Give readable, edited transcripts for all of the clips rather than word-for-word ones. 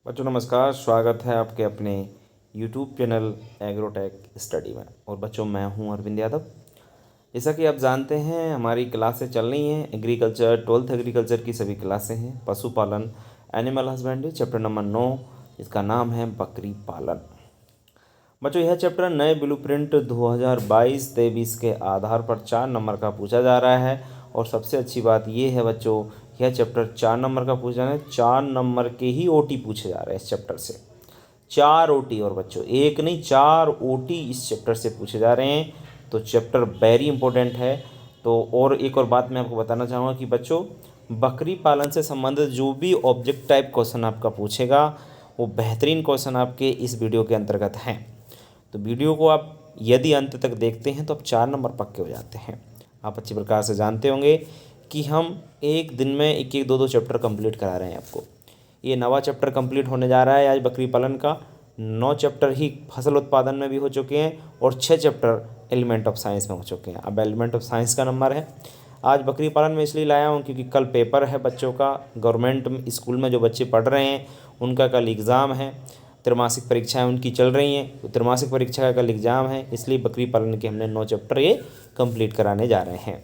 बच्चों नमस्कार। स्वागत है आपके अपने YouTube चैनल एग्रोटेक स्टडी में। और बच्चों मैं हूं अरविंद यादव। जैसा कि आप जानते हैं हमारी क्लासें चल रही हैं एग्रीकल्चर 12th एग्रीकल्चर की सभी क्लासें हैं। पशुपालन एनिमल हस्बेंड्री चैप्टर नंबर 9 इसका नाम है बकरी पालन। बच्चों यह चैप्टर नए ब्लूप्रिंट 2022-23 के आधार पर 4 नंबर का पूछा जा रहा है। और सबसे अच्छी बात यह है बच्चों, यह चैप्टर 4 नंबर का पूछा है। 4 नंबर के ही ओटी पूछे जा रहे हैं इस चैप्टर से। 4 ओटी, और बच्चों एक नहीं 4 ओटी इस चैप्टर से पूछे जा रहे हैं। तो चैप्टर वेरी इंपॉर्टेंट है। तो और एक और बात मैं आपको बताना चाहूँगा कि बच्चों बकरी पालन से संबंधित जो भी ऑब्जेक्ट टाइप क्वेश्चन आपका पूछेगा वो बेहतरीन क्वेश्चन आपके इस वीडियो के अंतर्गत हैं। तो वीडियो को आप यदि अंत तक देखते हैं तो आप 4 नंबर पक्के हो जाते हैं। आप अच्छी प्रकार से जानते होंगे कि हम एक दिन में एक एक दो दो चैप्टर कंप्लीट करा रहे हैं आपको। ये 9वां चैप्टर कंप्लीट होने जा रहा है आज बकरी पालन का। 9 चैप्टर ही फसल उत्पादन में भी हो चुके हैं और 6 चैप्टर एलिमेंट ऑफ साइंस में हो चुके हैं। अब एलिमेंट ऑफ साइंस का नंबर है। आज बकरी पालन में इसलिए लाया हूँ क्योंकि कल पेपर है बच्चों का। गवर्नमेंट स्कूल में जो बच्चे पढ़ रहे हैं उनका कल एग्ज़ाम है। त्रैमासिक परीक्षाएं उनकी चल रही हैं, तो त्रैमासिक परीक्षा का कल एग्ज़ाम है, इसलिए बकरी पालन के हमने 9 चैप्टर ये कंप्लीट कराने जा रहे हैं।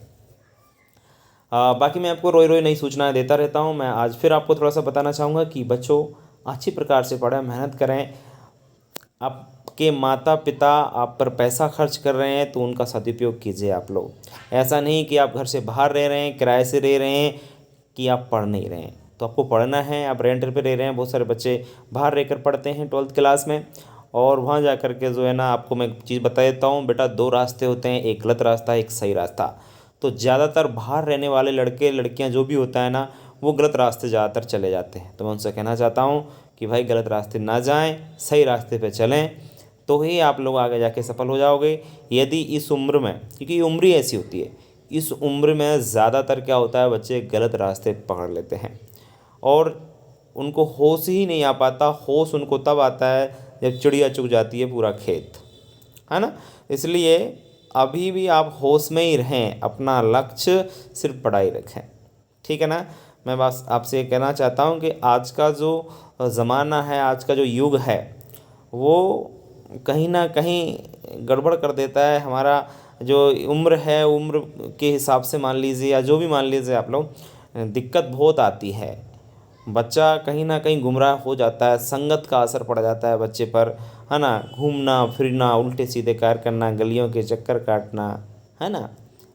बाकी मैं आपको रोज़ रोज़ नई सूचनाएं देता रहता हूं। मैं आज फिर आपको थोड़ा सा बताना चाहूँगा कि बच्चों अच्छी प्रकार से पढ़ें, मेहनत करें। आपके माता पिता आप पर पैसा खर्च कर रहे हैं तो उनका सदुपयोग कीजिए आप लोग। ऐसा नहीं कि आप घर से बाहर रह रहे हैं, किराए से रह रहे हैं कि आप पढ़ नहीं रहे हैं। तो आपको पढ़ना है। आप रेंट पे रह रहे हैं, बहुत सारे बच्चे बाहर रहकर पढ़ते हैं 12th क्लास में। और वहाँ जा कर के जो है ना, आपको मैं एक चीज़ बता देता हूँ बेटा, 2 रास्ते होते हैं, एक गलत रास्ता एक सही रास्ता। तो ज़्यादातर बाहर रहने वाले लड़के लड़कियाँ जो भी होता है ना, वो गलत रास्ते ज़्यादातर चले जाते हैं। तो मैं उनसे कहना चाहता हूँ कि भाई गलत रास्ते ना जाएँ, सही रास्ते पर चलें, तो ही आप लोग आगे जाके सफल हो जाओगे। यदि इस उम्र में, क्योंकि ये उम्र ही ऐसी होती है, इस उम्र में ज़्यादातर क्या होता है बच्चे गलत रास्ते पकड़ लेते हैं और उनको होश ही नहीं आ पाता। होश उनको तब आता है जब चिड़िया चुग जाती है पूरा खेत, है ना। इसलिए अभी भी आप होश में ही रहें, अपना लक्ष्य सिर्फ पढ़ाई रखें, ठीक है ना। मैं बस आपसे ये कहना चाहता हूँ कि आज का जो ज़माना है, आज का जो युग है, वो कहीं ना कहीं गड़बड़ कर देता है। हमारा जो उम्र है, उम्र के हिसाब से मान लीजिए या जो भी मान लीजिए आप लोग, दिक्कत बहुत आती है। बच्चा कहीं ना कहीं गुमराह हो जाता है, संगत का असर पड़ जाता है बच्चे पर, है ना। घूमना फिरना, उल्टे सीधे कार्य करना, गलियों के चक्कर काटना, है ना,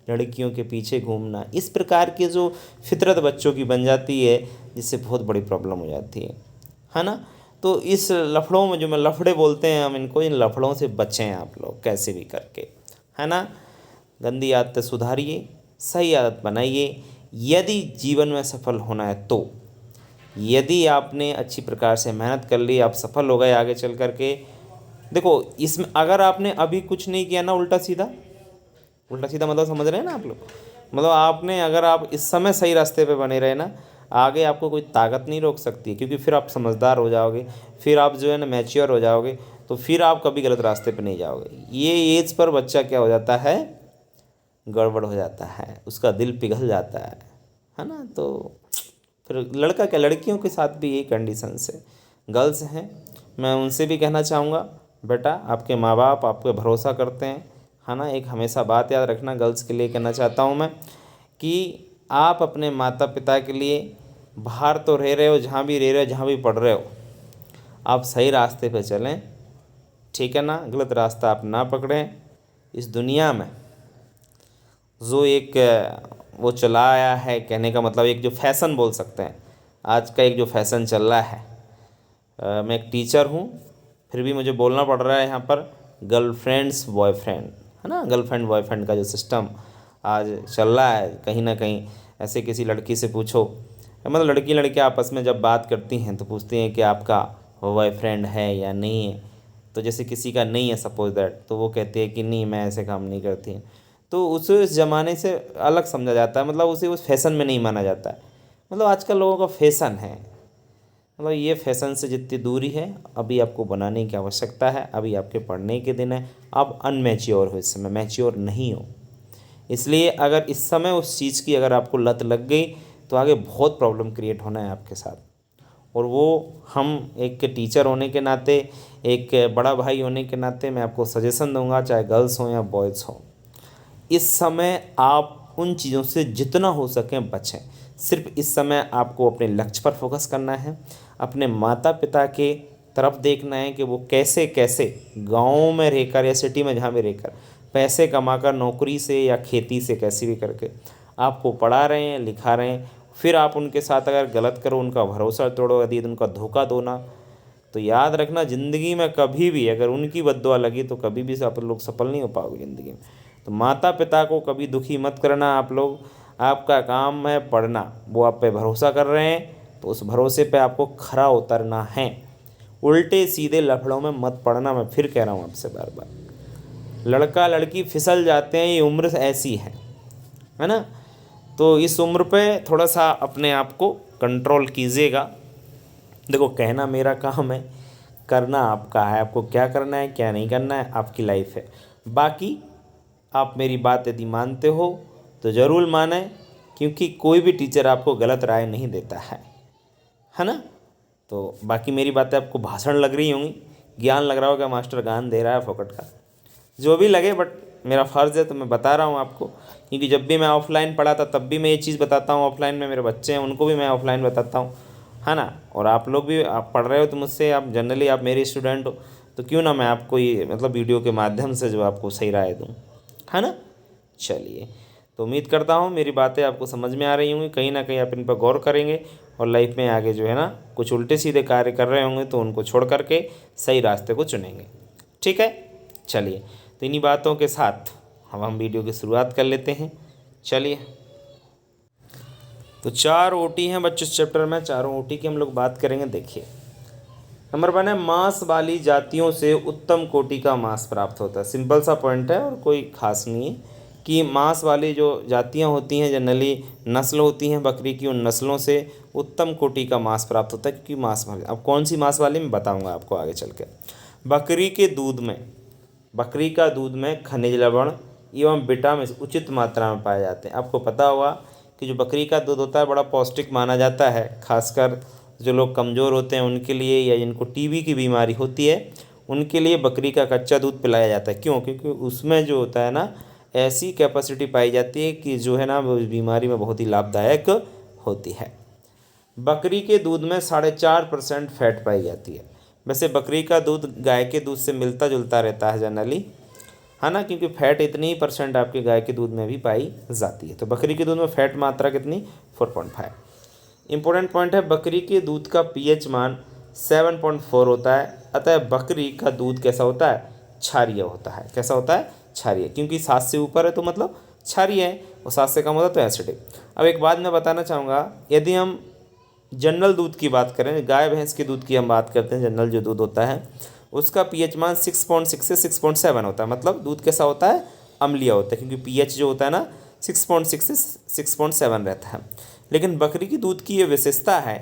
लड़कियों के पीछे घूमना, इस प्रकार की जो फितरत बच्चों की बन जाती है, जिससे बहुत बड़ी प्रॉब्लम हो जाती है ना। तो इस लफड़ों में, जो मैं लफड़े बोलते हैं हम इनको, इन लफड़ों से बचें आप लोग कैसे भी करके, है ना। गंदी आदतें सुधारिए, सही आदत बनाइए यदि जीवन में सफल होना है तो। यदि आपने अच्छी प्रकार से मेहनत कर ली, आप सफल हो गए आगे चल कर के। देखो इसमें अगर आपने अभी कुछ नहीं किया ना, उल्टा सीधा, उल्टा सीधा मतलब समझ रहे हैं ना आप लोग, मतलब आपने, अगर आप इस समय सही रास्ते पे बने रहे ना, आगे आपको कोई ताकत नहीं रोक सकती, क्योंकि फिर आप समझदार हो जाओगे, फिर आप जो है ना मैच्योर हो जाओगे, तो फिर आप कभी गलत रास्ते पे नहीं जाओगे। ये एज पर बच्चा क्या हो जाता है, गड़बड़ हो जाता है, उसका दिल पिघल जाता है ना। तो फिर लड़का क्या, लड़कियों के साथ भी यही कंडीशन है। गर्ल्स हैं, मैं उनसे भी कहना चाहूँगा बेटा, आपके माँ बाप आप पे भरोसा करते हैं, है ना। एक हमेशा बात याद रखना, गर्ल्स के लिए कहना चाहता हूँ मैं कि आप अपने माता पिता के लिए बाहर तो रह रहे हो, जहाँ भी रह रहे हो, जहाँ भी पढ़ रहे हो, आप सही रास्ते पे चलें, ठीक है ना। गलत रास्ता आप ना पकड़ें। इस दुनिया में जो एक वो चला आया है, कहने का मतलब एक जो फैशन बोल सकते हैं, आज का एक जो फैशन चल रहा है, मैं एक टीचर हूँ फिर भी मुझे बोलना पड़ रहा है यहाँ पर, गर्लफ्रेंड्स बॉयफ्रेंड, है ना। गर्लफ्रेंड बॉयफ्रेंड का जो सिस्टम आज चल रहा है, कहीं ना कहीं ऐसे किसी लड़की से पूछो, मतलब लड़की लड़के आपस में जब बात करती हैं तो पूछती हैं कि आपका बॉयफ्रेंड है या नहीं है। तो जैसे किसी का नहीं है सपोज दैट, तो वो कहती है कि नहीं मैं ऐसे काम नहीं करती। तो उसे उस ज़माने से अलग समझा जाता है, मतलब उसे उस फैशन में नहीं माना जाता है। मतलब आजकल लोगों का फैशन है, मतलब ये फैशन से जितनी दूरी है अभी आपको बनाने की आवश्यकता है। अभी आपके पढ़ने के दिन है, आप अनमैच्योर हो, इस समय मैच्योर नहीं हो। इसलिए अगर इस समय उस चीज़ की अगर आपको लत लग गई तो आगे बहुत प्रॉब्लम क्रिएट होना है आपके साथ। और वो हम एक टीचर होने के नाते, एक बड़ा भाई होने के नाते मैं आपको सजेशन दूंगा, चाहे गर्ल्स हों या बॉयज़ हों, इस समय आप उन चीज़ों से जितना हो सके बचें। सिर्फ इस समय आपको अपने लक्ष्य पर फोकस करना है, अपने माता पिता के तरफ देखना है कि वो कैसे कैसे गाँव में रहकर या सिटी में जहाँ भी रहकर पैसे कमाकर नौकरी से या खेती से कैसे भी करके आपको पढ़ा रहे हैं, लिखा रहे हैं। फिर आप उनके साथ अगर गलत करो, उनका भरोसा तोड़ो, यदि उनका धोखा दो ना, तो याद रखना ज़िंदगी में कभी भी अगर उनकी बद्दुआ लगी तो कभी भी आप लोग सफल नहीं हो पाओगे ज़िंदगी में। तो माता पिता को कभी दुखी मत करना आप लोग। आपका काम है पढ़ना, वो आप पे भरोसा कर रहे हैं तो उस भरोसे पे आपको खरा उतरना है। उल्टे सीधे लफड़ों में मत पड़ना, मैं फिर कह रहा हूँ आपसे बार बार। लड़का लड़की फिसल जाते हैं, ये उम्र ऐसी है ना। तो इस उम्र पे थोड़ा सा अपने आप को कंट्रोल कीजिएगा। देखो, कहना मेरा काम है, करना आपका है। आपको क्या करना है क्या नहीं करना है आपकी लाइफ है। बाकी आप मेरी बात यदि मानते हो तो ज़रूर माने, क्योंकि कोई भी टीचर आपको गलत राय नहीं देता है ना। तो बाकी मेरी बातें आपको भाषण लग रही होंगी, ज्ञान लग रहा होगा, मास्टर ज्ञान दे रहा है फोकट का, जो भी लगे, बट मेरा फ़र्ज़ है तो मैं बता रहा हूँ आपको। क्योंकि जब भी मैं ऑफलाइन पढ़ा था तब भी मैं ये चीज़ बताता हूँ, ऑफलाइन में मेरे बच्चे हैं उनको भी मैं ऑफलाइन बताता हूँ, है ना। और आप लोग भी आप पढ़ रहे हो तो मुझसे, आप जनरली आप मेरे स्टूडेंट हो, तो क्यों ना मैं आपको ये मतलब वीडियो के माध्यम से जो आपको सही राय दूँ, है ना। चलिए, तो उम्मीद करता हूँ मेरी बातें आपको समझ में आ रही होंगी, कहीं ना कहीं आप इन पर गौर करेंगे और लाइफ में आगे जो है ना कुछ उल्टे सीधे कार्य कर रहे होंगे तो उनको छोड़ करके सही रास्ते को चुनेंगे। ठीक है, चलिए, तो इन्हीं बातों के साथ हम वीडियो की शुरुआत कर लेते हैं। चलिए, तो 4 ओटी हैं बच्चों इस चैप्टर में, चारों ओटी की हम लोग बात करेंगे। देखिए, नंबर 1 है मांस वाली जातियों से उत्तम कोटि का मांस प्राप्त होता है। सिंपल सा पॉइंट है और कोई खास नहीं है कि मांस वाली जो जातियां होती हैं, जनरली नस्ल होती हैं बकरी की, उन नस्लों से उत्तम कोटि का मांस प्राप्त होता है। क्योंकि मांस वाली, अब कौन सी मांस वाली मैं बताऊंगा आपको आगे चल के। बकरी के दूध में, बकरी का दूध में खनिज लवण एवं विटामिन उचित मात्रा में पाए जाते हैं। आपको पता होगा कि जो बकरी का दूध होता है बड़ा पौष्टिक माना जाता है, खासकर जो लोग कमज़ोर होते हैं उनके लिए, या जिनको टीबी की बीमारी होती है उनके लिए बकरी का कच्चा दूध पिलाया जाता है। क्यों? क्योंकि उसमें जो होता है ना ऐसी कैपेसिटी पाई जाती है कि जो है ना वो बीमारी में बहुत ही लाभदायक होती है। बकरी के दूध में 4.5% फैट पाई जाती है। वैसे बकरी का दूध गाय के दूध से मिलता जुलता रहता है जनरली, है ना, क्योंकि फैट इतनी ही % आपके गाय के दूध में भी पाई जाती है। तो बकरी के दूध में फैट मात्रा कितनी? 4.5। इंपॉर्टेंट पॉइंट है, बकरी के दूध का पीएच मान 7.4 होता है। अतः बकरी का दूध कैसा होता है? क्षारीय होता है। कैसा होता है? क्षारीय, क्योंकि 7 से ऊपर है तो मतलब क्षारीय है, और 7 से कम होता है तो एसिडिक। अब एक बात मैं बताना चाहूँगा, यदि हम जनरल दूध की बात करें, गाय भैंस के दूध की हम बात करते हैं, जनरल जो दूध होता है उसका पीएच मान 6.6 से 6.7 होता है। मतलब दूध कैसा होता है? अम्लीय होता है, क्योंकि पीएच जो होता है ना 6.6 से 6.7 रहता है। लेकिन बकरी की दूध की ये विशेषता है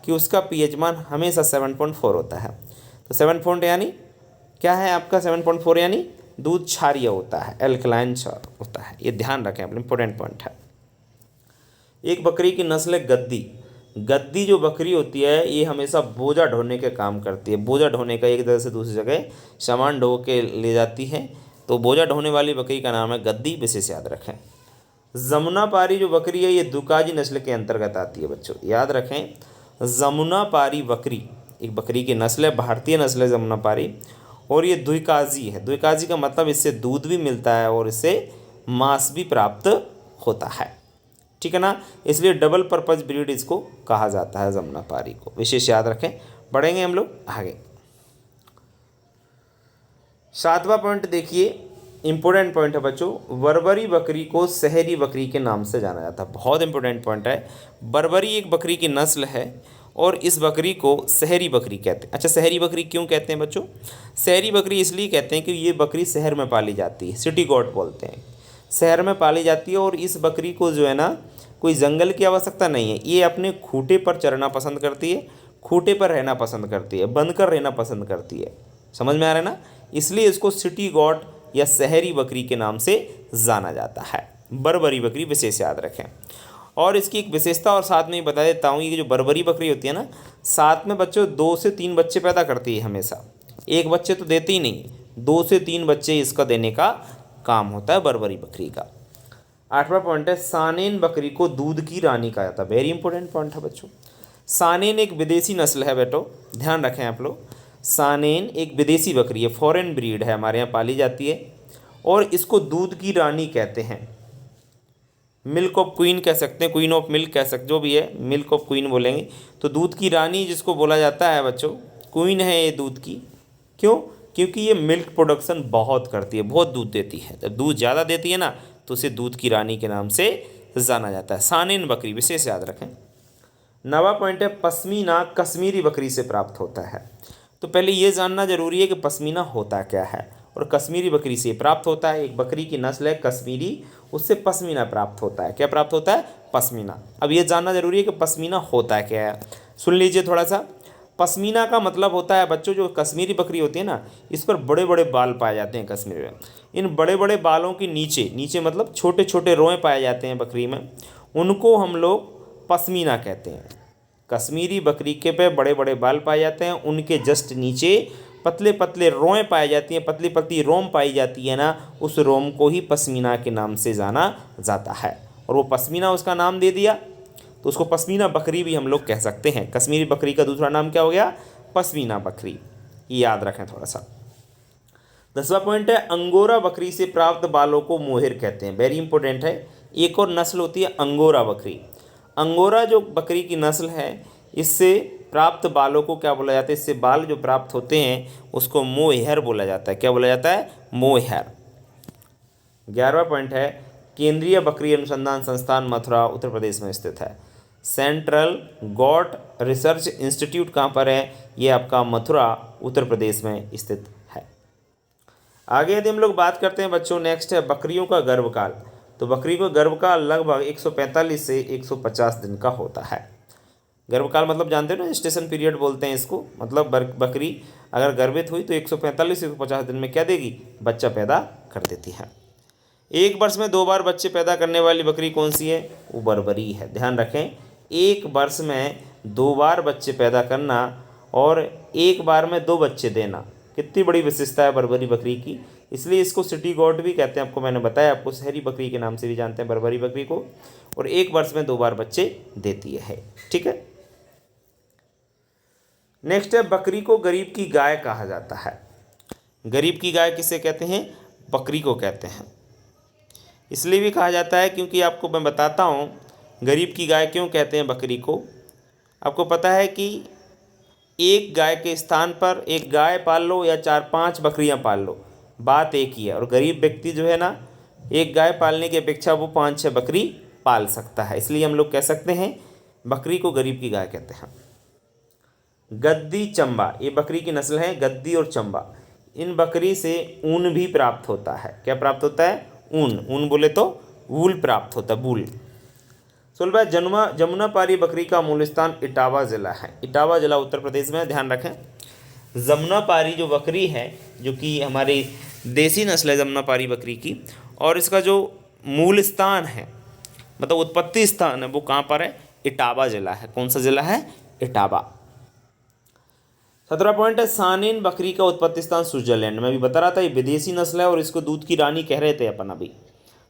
कि उसका पीएच मान हमेशा 7.4 होता है। तो 7 पॉइंट यानी क्या है आपका? 7.4 यानी दूध क्षारीय होता है, एल्कलाइन होता है। ये ध्यान रखें, अपने इंपॉर्टेंट पॉइंट है। एक बकरी की नस्ल है गद्दी। गद्दी जो बकरी होती है ये हमेशा बोझा ढोने के काम करती है। बोझा ढोने का, एक जगह से दूसरी जगह सामान ढो के ले जाती है, तो बोझा ढोने वाली बकरी का नाम है गद्दी, विशेष याद रखें। जमुनापारी जो बकरी है ये दुकाजी नस्ल के अंतर्गत आती है। बच्चों याद रखें, जमुनापारी बकरी एक बकरी की नस्ल है, भारतीय नस्ल है जमुनापारी, और ये द्विकाजी है। द्विकाजी का मतलब इससे दूध भी मिलता है और इससे मांस भी प्राप्त होता है। ठीक है ना, इसलिए डबल पर्पज ब्रीड इसको कहा जाता है, जमुनापारी को, विशेष याद रखें। बढ़ेंगे हम लोग आगे। 7वां पॉइंट देखिए, इंपॉर्टेंट पॉइंट है बच्चों, बर्बरी बकरी को शहरी बकरी के नाम से जाना जाता है। बहुत इंपॉर्टेंट पॉइंट है। बर्बरी एक बकरी की नस्ल है और इस बकरी को शहरी बकरी कहते हैं। अच्छा, शहरी बकरी क्यों कहते हैं बच्चों? शहरी बकरी इसलिए कहते हैं कि ये बकरी शहर में पाली जाती है, सिटी गॉट बोलते हैं, शहर में पाली जाती है। और इस बकरी को जो है ना कोई जंगल की आवश्यकता नहीं है, ये अपने खूंटे पर चरना पसंद करती है, खूंटे पर रहना पसंद करती है, बंद कर रहना पसंद करती है। समझ में आ रहा है ना? इसलिए इसको सिटी गॉट या शहरी बकरी के नाम से जाना जाता है। बर्बरी बकरी, विशेष याद रखें। और इसकी एक विशेषता और साथ में ही बता देता हूँ, ये जो बर्बरी बकरी होती है ना, साथ में बच्चों 2 से 3 बच्चे पैदा करती है हमेशा। एक बच्चे तो देती ही नहीं, 2 से 3 बच्चे इसका देने का काम होता है बर्बरी बकरी का। 8वां पॉइंट है, सानेन बकरी को दूध की रानी कहा जाता है। वेरी इंपॉर्टेंट पॉइंट है बच्चों। सानेन एक विदेशी नस्ल है बेटो, ध्यान रखें आप लोग। सानेन एक विदेशी बकरी है, फॉरेन ब्रीड है, हमारे यहाँ पाली जाती है और इसको दूध की रानी कहते हैं। मिल्क ऑफ क्वीन कह सकते हैं, क्वीन ऑफ मिल्क कह सकते, जो भी है, मिल्क ऑफ क्वीन बोलेंगे। तो दूध की रानी जिसको बोला जाता है बच्चों, क्वीन है ये दूध की। क्यों? क्योंकि ये मिल्क प्रोडक्शन बहुत करती है, बहुत दूध देती है। जब दूध ज़्यादा देती है ना तो उसे दूध की रानी के नाम से जाना जाता है। सानेन बकरी विशेष याद रखें। 9वां पॉइंट है, पश्मीना कश्मीरी बकरी से प्राप्त होता है। तो पहले ये जानना जरूरी है कि पश्मीना होता क्या है, और कश्मीरी बकरी से प्राप्त होता है। एक बकरी की नस्ल है कश्मीरी, उससे पश्मीना प्राप्त होता है। क्या प्राप्त होता है? पश्मीना। अब ये जानना जरूरी है कि पश्मीना होता क्या है। सुन लीजिए थोड़ा सा। पश्मीना का मतलब होता है बच्चों, जो कश्मीरी बकरी होती है ना, इस पर बड़े बड़े बाल पाए जाते हैं कश्मीर में। इन बड़े बड़े बालों के नीचे नीचे मतलब छोटे छोटे रोए पाए जाते हैं बकरी में, उनको हम लोग पश्मीना कहते हैं। कश्मीरी बकरी के पे बड़े बड़े बाल पाए जाते हैं, उनके जस्ट नीचे पतले पतले रोएं पाई जाती हैं, पतली पतली रोम पाई जाती है ना, उस रोम को ही पश्मीना के नाम से जाना जाता है। और वो पश्मीना उसका नाम दे दिया तो उसको पश्मीना बकरी भी हम लोग कह सकते हैं। कश्मीरी बकरी का दूसरा नाम क्या हो गया? पश्मीना बकरी। ये याद रखें थोड़ा सा। 10वां पॉइंट है, अंगोरा बकरी से प्राप्त बालों को मोहेर कहते हैं। वेरी इंपॉर्टेंट है। एक और नस्ल होती है अंगोरा बकरी। अंगोरा जो बकरी की नस्ल है, इससे प्राप्त बालों को क्या बोला जाता है? इससे बाल जो प्राप्त होते हैं उसको मोहेर बोला जाता है। क्या बोला जाता है? मोहेर। 11वां पॉइंट है, केंद्रीय बकरी अनुसंधान संस्थान मथुरा उत्तर प्रदेश में स्थित है। सेंट्रल गॉट रिसर्च इंस्टीट्यूट कहाँ पर है? ये आपका मथुरा उत्तर प्रदेश में स्थित है। आगे यदि हम लोग बात करते हैं बच्चों, नेक्स्ट है बकरियों का गर्भकाल। तो बकरी को गर्भकाल लगभग 145 से 150 दिन का होता है। गर्भकाल मतलब जानते हो ना, स्टेशन पीरियड बोलते हैं इसको। मतलब बकरी अगर गर्भित हुई तो 145 से 150 दिन में क्या देगी? बच्चा पैदा कर देती है। एक वर्ष में 2 बार बच्चे पैदा करने वाली बकरी कौन सी है? वो बर्बरी है। ध्यान रखें, एक वर्ष में 2 बार बच्चे पैदा करना और एक बार में 2 बच्चे देना, कितनी बड़ी विशेषता है बर्बरी बकरी की। इसलिए इसको सिटी गॉट भी कहते हैं। आपको मैंने बताया, आपको शहरी बकरी के नाम से भी जानते हैं बर्बरी बकरी को। और एक वर्ष में 2 बार बच्चे देती है। ठीक है। नेक्स्ट है, बकरी को गरीब की गाय कहा जाता है। गरीब की गाय किसे कहते हैं? बकरी को कहते हैं। इसलिए भी कहा जाता है क्योंकि आपको मैं बताता हूँ गरीब की गाय क्यों कहते हैं बकरी को। आपको पता है कि एक गाय के स्थान पर एक गाय पाल लो या 4-5 बकरियां पाल लो, बात एक ही है। और गरीब व्यक्ति जो है ना, एक गाय पालने की अपेक्षा वो 5-6 बकरी पाल सकता है। इसलिए हम लोग कह सकते हैं बकरी को गरीब की गाय कहते हैं। गद्दी चंबा, ये बकरी की नस्ल है, गद्दी और चंबा। इन बकरी से ऊन भी प्राप्त होता है। क्या प्राप्त होता है? ऊन। ऊन बोले तो वूल प्राप्त होता है, वूल। 16 जमुनापारी बकरी का मूल स्थान इटावा जिला है। इटावा जिला उत्तर प्रदेश में। ध्यान रखें, जमुनापारी जो बकरी है, जो कि हमारी देसी नस्ल है जमुनापारी बकरी की, और इसका जो मूल स्थान है, मतलब उत्पत्ति स्थान है, वो कहाँ पर है? इटावा जिला है। कौन सा जिला है? इटावा। 17 पॉइंट है, सानेन बकरी का उत्पत्ति स्थान स्विट्जरलैंड में। भी बता रहा था ये विदेशी नस्ल है और इसको दूध की रानी कह रहे थे अपन अभी।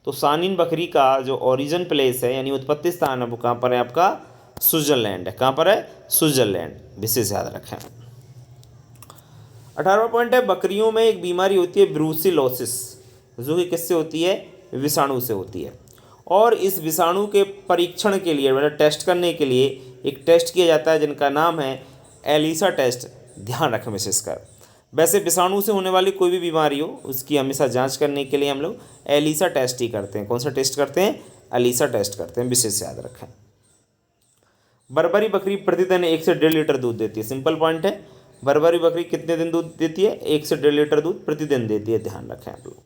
तो सानेन बकरी का जो ओरिजिन प्लेस है यानी उत्पत्ति स्थान है वो कहाँ पर है? आपका स्विट्जरलैंड है। कहाँ पर है? स्विट्जरलैंड। विशेष याद रखें। 18वां पॉइंट है, बकरियों में एक बीमारी होती है ब्रूसिलोसिस, जो कि किससे होती है? विषाणु से होती है। और इस विषाणु के परीक्षण के लिए, मतलब टेस्ट करने के लिए एक टेस्ट किया जाता है जिनका नाम है एलिसा टेस्ट। ध्यान रखें विशेषकर। वैसे विषाणु से होने वाली कोई भी बीमारी हो उसकी हमेशा जांच करने के लिए हम लोग एलिसा टेस्ट ही करते हैं। कौन सा टेस्ट करते हैं? एलिसा टेस्ट करते हैं। विशेष याद रखें। बर्बरी बकरी प्रतिदिन 1 से 1.5 लीटर दूध देती है। सिंपल पॉइंट है, बर्बरी बकरी कितने दिन दूध देती है? 1 से 1.5 लीटर दूध प्रतिदिन देती है। ध्यान रखें आप लोग।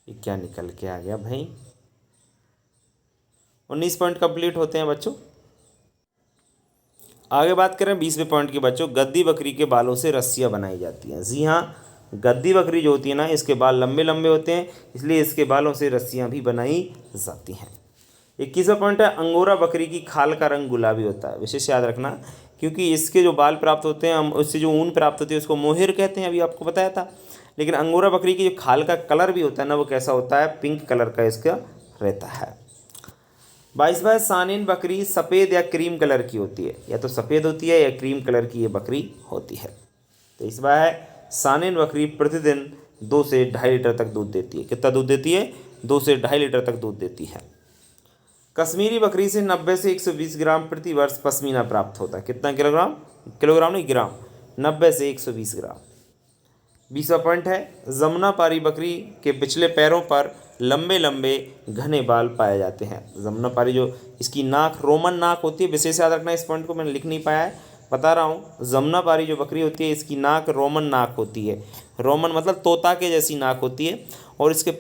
ये क्या निकल के आ गया भाई? 19 पॉइंट कंप्लीट होते हैं बच्चों। आगे बात करें 20वें पॉइंट की बच्चों। गद्दी बकरी के बालों से रस्सियाँ बनाई जाती हैं। जी हाँ, गद्दी बकरी जो होती है ना, इसके बाल लंबे लंबे होते हैं, इसलिए इसके बालों से रस्सियाँ भी बनाई जाती हैं। 21वां पॉइंट है अंगोरा बकरी की खाल का रंग गुलाबी होता है। विशेष याद रखना, क्योंकि इसके जो बाल प्राप्त होते हैं, हम उससे जो ऊन प्राप्त होती है उसको मोहेर कहते हैं, अभी आपको बताया था। लेकिन अंगोरा बकरी की जो खाल का कलर भी होता है ना, वो कैसा होता है, पिंक कलर का इसका रहता है। 22वां सानेन बकरी सफ़ेद या क्रीम कलर की होती है, या तो सफ़ेद होती है या क्रीम कलर की ये बकरी होती है। 23वां है सानेन बकरी प्रतिदिन 2 से 2.5 लीटर तक दूध देती है। कितना दूध देती है? 2 से 2.5 लीटर तक दूध देती है। कश्मीरी बकरी से 90 से 120 ग्राम प्रति वर्ष पश्मीना प्राप्त होता है। कितना किलोग्राम? किलोग्राम नहीं, ग्राम। 90 से 120 ग्राम। 20वां पॉइंट है जमुनापारी बकरी के पिछले पैरों पर लंबे लंबे घने बाल पाए जाते हैं। जमुनापारी जो इसकी नाक रोमन नाक होती है, विशेष याद रखना, इस पॉइंट को मैंने लिख नहीं पाया है, बता रहा हूँ। जमुनापारी जो बकरी होती है इसकी नाक रोमन नाक होती है। रोमन मतलब तोता के जैसी नाक होती है, और इसके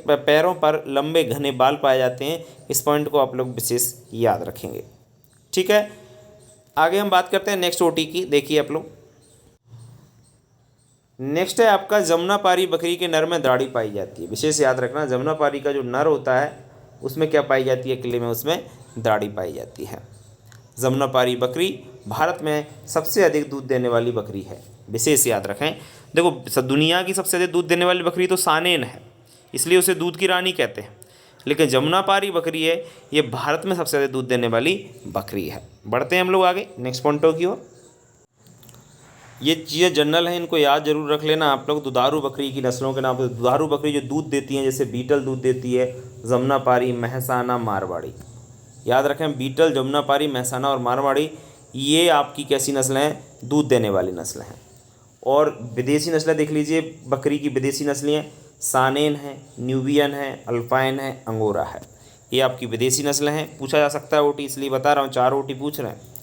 पैरों पर लंबे घने बाल पाए जाते हैं। इस पॉइंट को आप लोग विशेष याद रखेंगे। ठीक है, आगे हम बात करते हैं नेक्स्ट ओटी की। देखिए आप लोग, नेक्स्ट है आपका जमुनापारी बकरी के नर में दाढ़ी पाई जाती है। विशेष याद रखना, जमुनापारी का जो नर होता है उसमें क्या पाई जाती है? किले में उसमें दाढ़ी पाई जाती है। जमुनापारी बकरी भारत में सबसे अधिक दूध देने वाली बकरी है। विशेष याद रखें, देखो दुनिया की सबसे अधिक दूध देने वाली बकरी तो सानेन है, इसलिए उसे दूध की रानी कहते हैं। लेकिन जमुनापारी बकरी है, ये भारत में सबसे अधिक दूध देने वाली बकरी है। बढ़ते हैं हम लोग आगे नेक्स्ट पॉइंटों की ओर। ये चीज़ें जनरल हैं, इनको याद जरूर रख लेना आप लोग। दुधारू बकरी की नस्लों के नाम पर दुधारू बकरी जो दूध देती हैं, जैसे बीटल दूध देती है, जमुनापारी, महसाना, मारवाड़ी। याद रखें, बीटल, जमुनापारी, महसाना और मारवाड़ी ये आपकी कैसी नस्लें हैं? दूध देने वाली नस्लें हैं। और विदेशी नस्लें देख लीजिए, बकरी की विदेशी नस्लें सानेन है, न्यूबियन है, अल्पाइन है, अंगोरा है। ये आपकी विदेशी नस्लें हैं। पूछा जा सकता है ओटी, इसलिए बता रहा हूँ, 4 ओटी पूछ रहे हैं।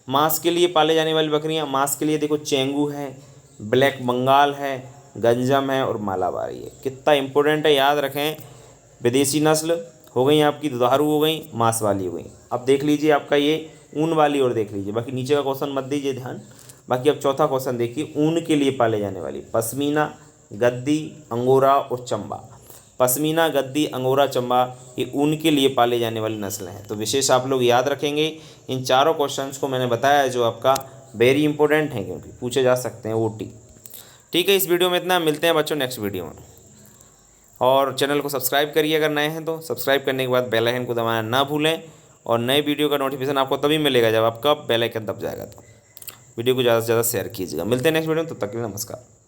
मांस के लिए पाले जाने वाली बकरियां, मांस के लिए देखो चेंगू है, ब्लैक बंगाल है, गंजम है और मालाबारी है। कितना इंपॉर्टेंट है, याद रखें। विदेशी नस्ल हो गई आपकी, दुधारू हो गई, मांस वाली हो गई। अब देख लीजिए आपका ये ऊन वाली और देख लीजिए, बाकी नीचे का क्वेश्चन मत दीजिए ध्यान। बाकी अब चौथा क्वेश्चन देखिए, ऊन के लिए पाले जाने वाली पश्मीना, गद्दी, अंगोरा और चंबा। पश्मीना, गद्दी, अंगोरा, चंबा ये ऊन के लिए पाले जाने वाली नस्लें हैं। तो विशेष आप लोग याद रखेंगे। इन चारों क्वेश्चंस को मैंने बताया है जो आपका वेरी इंपॉर्टेंट है, क्योंकि पूछे जा सकते हैं ओटी। ठीक है, इस वीडियो में इतना, मिलते हैं बच्चों नेक्स्ट वीडियो में। और चैनल को सब्सक्राइब करिए अगर नए हैं तो। सब्सक्राइब करने के बाद बेल आइकन को दबाना ना भूलें, और नए वीडियो का नोटिफिकेशन आपको तभी मिलेगा जब आपका बेल आइकन दब जाएगा। तो वीडियो को ज़्यादा से ज़्यादा शेयर कीजिएगा। मिलते हैं नेक्स्ट वीडियो में, तब तक के लिए नमस्कार।